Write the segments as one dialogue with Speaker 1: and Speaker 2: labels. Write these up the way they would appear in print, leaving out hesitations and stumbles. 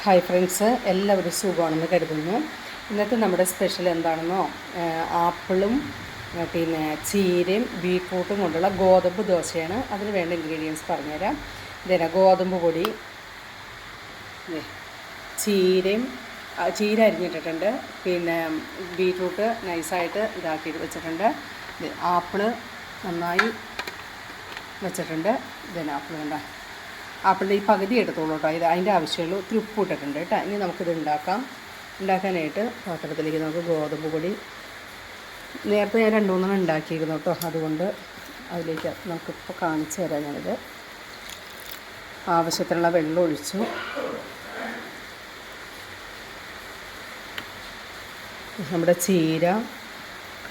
Speaker 1: Hi friends, എല്ലാവരും സുഖമാണെന്ന് കരുതുന്നു. ഇന്നത്തെ നമ്മുടെ സ്പെഷ്യൽ എന്താണെന്നോ, ആപ്പിളും പിന്നെ ചീരയും ബീറ്റ്റൂട്ടും കൊണ്ടുള്ള ഗോതമ്പ് ദോശയാണ്. അതിന് വേണ്ട ഇൻഗ്രീഡിയൻസ് പറഞ്ഞുതരാം. ഇതേ ഗോതമ്പ് പൊടി, ചീര അരിഞ്ഞിട്ടിട്ടുണ്ട്, പിന്നെ ബീറ്റ്റൂട്ട് നൈസായിട്ട് ഇതാക്കി വെച്ചിട്ടുണ്ട്, ആപ്പിള് നന്നായി വെച്ചിട്ടുണ്ട്. ആപ്പിൾ വേണ്ട, ആപ്പിളിൻ്റെ ഈ പകുതി എടുത്തോളൂ കേട്ടോ. അതിൻ്റെ ആവശ്യമുള്ളൂ. ഒത്തിരി ഉപ്പ് ഇട്ടിട്ടുണ്ട് കേട്ടോ. ഇനി നമുക്കിത് ഉണ്ടാക്കാനായിട്ട് പാത്രത്തിലേക്ക് നമുക്ക് ഗോതമ്പ് പൊടി നേരത്തെ ഞാൻ 2-3 ഉണ്ടാക്കിയിരുന്നു കേട്ടോ. അതുകൊണ്ട് അതിലേക്ക് നമുക്കിപ്പോൾ കാണിച്ചു തരാം. ഞാനിത് ആവശ്യത്തിനുള്ള വെള്ളം ഒഴിച്ചു. നമ്മുടെ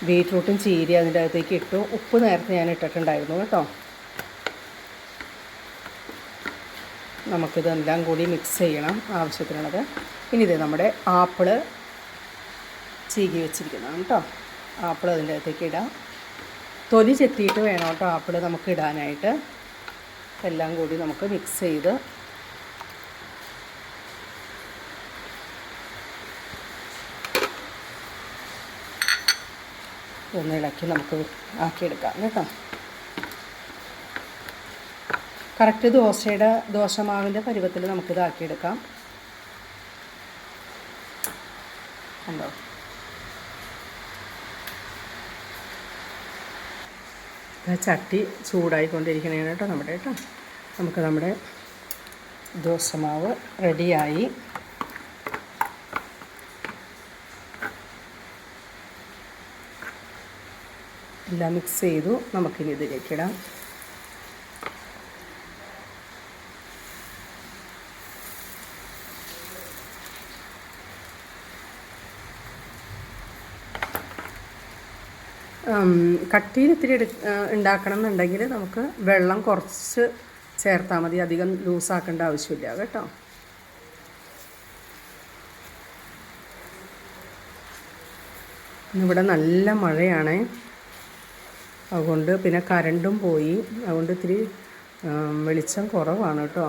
Speaker 1: ബീറ്റ്റൂട്ടും ചീര അതിൻ്റെ അകത്തേക്ക് ഇട്ടു. ഉപ്പ് നേരത്തെ ഞാൻ ഇട്ടിട്ടുണ്ടായിരുന്നു കേട്ടോ. നമുക്കിതെല്ലാം കൂടി മിക്സ് ചെയ്യണം ആവശ്യത്തിനുള്ളത്. ഇനി ഇത് നമ്മുടെ ആപ്പിള് ചീകി വെച്ചിരിക്കുന്നതാണ് കേട്ടോ. ആപ്പിൾ അതിൻ്റെ അകത്തേക്ക് ഇടാം. തൊലി ചെത്തിയിട്ട് വേണം കേട്ടോ ആപ്പിൾ നമുക്ക് ഇടാനായിട്ട്. എല്ലാം കൂടി നമുക്ക് മിക്സ് ചെയ്ത് ഒന്ന് ഇളക്കി നമുക്ക് ആക്കിയെടുക്കാം കേട്ടോ. കറക്റ്റ് ദോശമാവിൻ്റെ പരുവത്തിൽ നമുക്കിതാക്കിയെടുക്കാം. കണ്ടോ, ചട്ടി ചൂടായിക്കൊണ്ടിരിക്കണേണ് കേട്ടോ കേട്ടോ. നമ്മുടെ ദോശമാവ് റെഡിയായി. എല്ലാം മിക്സ് ചെയ്തു. നമുക്കിനി ഇതിലേക്കിടാം. കട്ടിയിൽ ഇത്തിരി ഉണ്ടാക്കണം എന്നുണ്ടെങ്കിൽ നമുക്ക് വെള്ളം കുറച്ച് ചേർത്താൽ മതി. അധികം ലൂസാക്കേണ്ട ആവശ്യമില്ല കേട്ടോ. ഇന്നിവിടെ നല്ല മഴയാണ്. അതുകൊണ്ട് പിന്നെ കറണ്ടും പോയി. അതുകൊണ്ട് ഇത്തിരി വെളിച്ചം കുറവാണ് കേട്ടോ.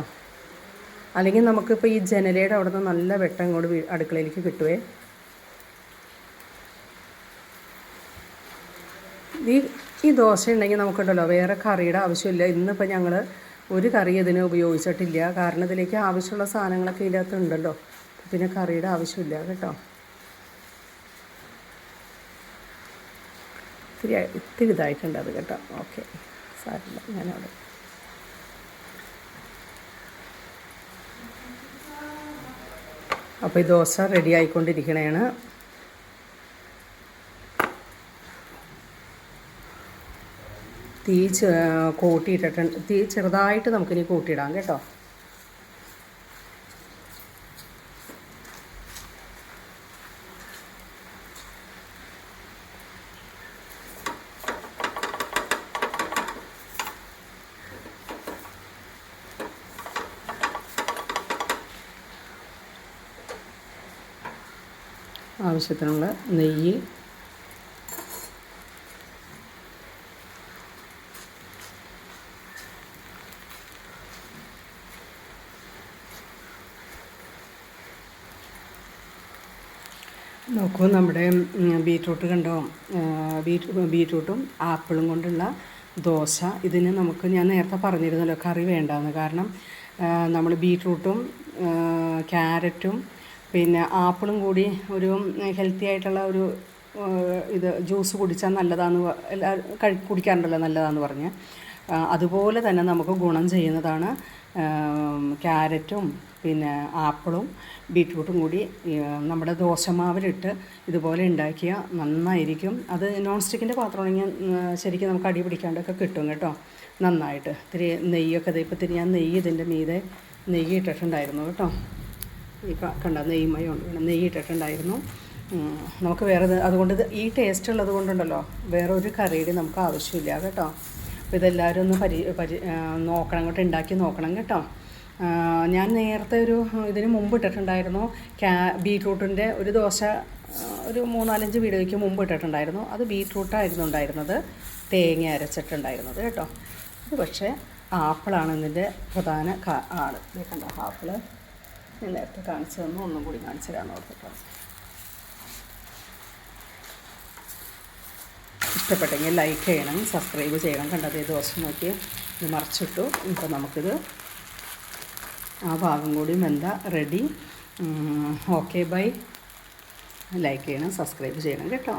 Speaker 1: അല്ലെങ്കിൽ നമുക്കിപ്പോൾ ഈ ജനലയുടെ അവിടെ നിന്ന് നല്ല വെട്ടം ഇങ്ങോട്ട് അടുക്കളയിലേക്ക് കിട്ടുവേ. ഈ ദോശ ഉണ്ടെങ്കിൽ നമുക്കുണ്ടല്ലോ വേറെ കറിയുടെ ആവശ്യമില്ല. ഇന്നിപ്പോൾ ഞങ്ങൾ ഒരു കറി ഇതിന് ഉപയോഗിച്ചിട്ടില്ല. കാരണം ഇതിലേക്ക് ആവശ്യമുള്ള സാധനങ്ങളൊക്കെ ഇതിനകത്ത് ഉണ്ടല്ലോ. പിന്നെ കറിയുടെ ആവശ്യമില്ല കേട്ടോ. ഇത്തിരി ഇതായിട്ടുണ്ട് അത് കേട്ടോ. ഓക്കെ, സാരില്ല. ഞാനവിടെ അപ്പോൾ ഈ ദോശ റെഡി ആയിക്കൊണ്ടിരിക്കണേണ്. തീ കൂട്ടിയിട്ടിട്ടുണ്ട്. തീ ചെറുതായിട്ട് നമുക്കിനി കൂട്ടിയിടാം കേട്ടോ. ആവശ്യത്തിനുള്ള നെയ്യ്, നോക്കൂ നമ്മുടെ ബീറ്റ്റൂട്ട് കണ്ടോ. ബീറ്റ്റൂട്ടും ആപ്പിളും കൊണ്ടുള്ള ദോശ. ഇതിന് ഞാൻ നേരത്തെ പറഞ്ഞിരുന്നല്ലോ കറി വേണ്ടാന്ന്. കാരണം നമ്മൾ ബീറ്റ്റൂട്ടും ക്യാരറ്റും പിന്നെ ആപ്പിളും കൂടി ഒരു ഹെൽത്തി ആയിട്ടുള്ള ഒരു ജ്യൂസ് കുടിച്ചാൽ നല്ലതാണെന്ന് എല്ലാവരും കുടിക്കാറുണ്ടല്ലോ, നല്ലതാണെന്ന് പറഞ്ഞ്. അതുപോലെ തന്നെ നമുക്ക് ഗുണം ചെയ്യുന്നതാണ് ക്യാരറ്റും പിന്നെ ആപ്പിളും ബീറ്റ്റൂട്ടും കൂടി നമ്മുടെ ദോശമാവിലിട്ട് ഇതുപോലെ ഉണ്ടാക്കിയാൽ നന്നായിരിക്കും. അത് നോൺ സ്റ്റിക്കിൻ്റെ പാത്രമാണെങ്കിൽ ശരിക്കും നമുക്ക് അടി പിടിക്കാണ്ടൊക്കെ കിട്ടും കേട്ടോ. നന്നായിട്ട് ഇത്തിരി നെയ്യൊക്കെ ഇപ്പോൾ ഇത്തിരി ഞാൻ ഇതിൻ്റെ മീതെ നെയ്യ് ഇട്ടിട്ടുണ്ടായിരുന്നു കേട്ടോ. ഈ കണ്ട നെയ്യ് ഇട്ടിട്ടുണ്ടായിരുന്നു. നമുക്ക് അതുകൊണ്ട് ഈ ടേസ്റ്റ് ഉള്ളത് കൊണ്ടുണ്ടല്ലോ വേറെ ഒരു കറിയുടെ നമുക്ക് ആവശ്യമില്ല കേട്ടോ. അപ്പോൾ ഇതെല്ലാവരും ഒന്ന് നോക്കണം, അങ്ങോട്ട് ഉണ്ടാക്കി നോക്കണം കേട്ടോ. ഞാൻ നേരത്തെ ഇതിന് മുമ്പ് ഇട്ടിട്ടുണ്ടായിരുന്നു ബീറ്റ്റൂട്ടിൻ്റെ ഒരു ദോശ. ഒരു 3-4 വീഡിയോയ്ക്ക് മുമ്പ് ഇട്ടിട്ടുണ്ടായിരുന്നു. അത് ബീറ്റ്റൂട്ടായിരുന്നു ഉണ്ടായിരുന്നത്, തേങ്ങ അരച്ചിട്ടുണ്ടായിരുന്നത് കേട്ടോ. ഇത് പക്ഷേ ആപ്പിളാണ് ഇതിൻ്റെ പ്രധാന ആൾ. കണ്ടോ, ആപ്പിള് ഞാൻ നേരത്തെ കാണിച്ചു തന്നു, ഒന്നും കൂടി കാണിച്ചു തരാമെന്ന് ഓർത്തിട്ടാണ്. ഇഷ്ടപ്പെട്ടെങ്കിൽ ലൈക്ക് ചെയ്യണം, സബ്സ്ക്രൈബ് ചെയ്യണം. കണ്ടത് ദോശ നോക്കി ഇത് മറിച്ചിട്ടു. ഇപ്പോൾ നമുക്കിത് ആ ഭാഗം കൂടി വെന്ത റെഡി. Okay bye. ലൈക്ക് ചെയ്യണം, സബ്സ്ക്രൈബ് ചെയ്യണം കേട്ടോ.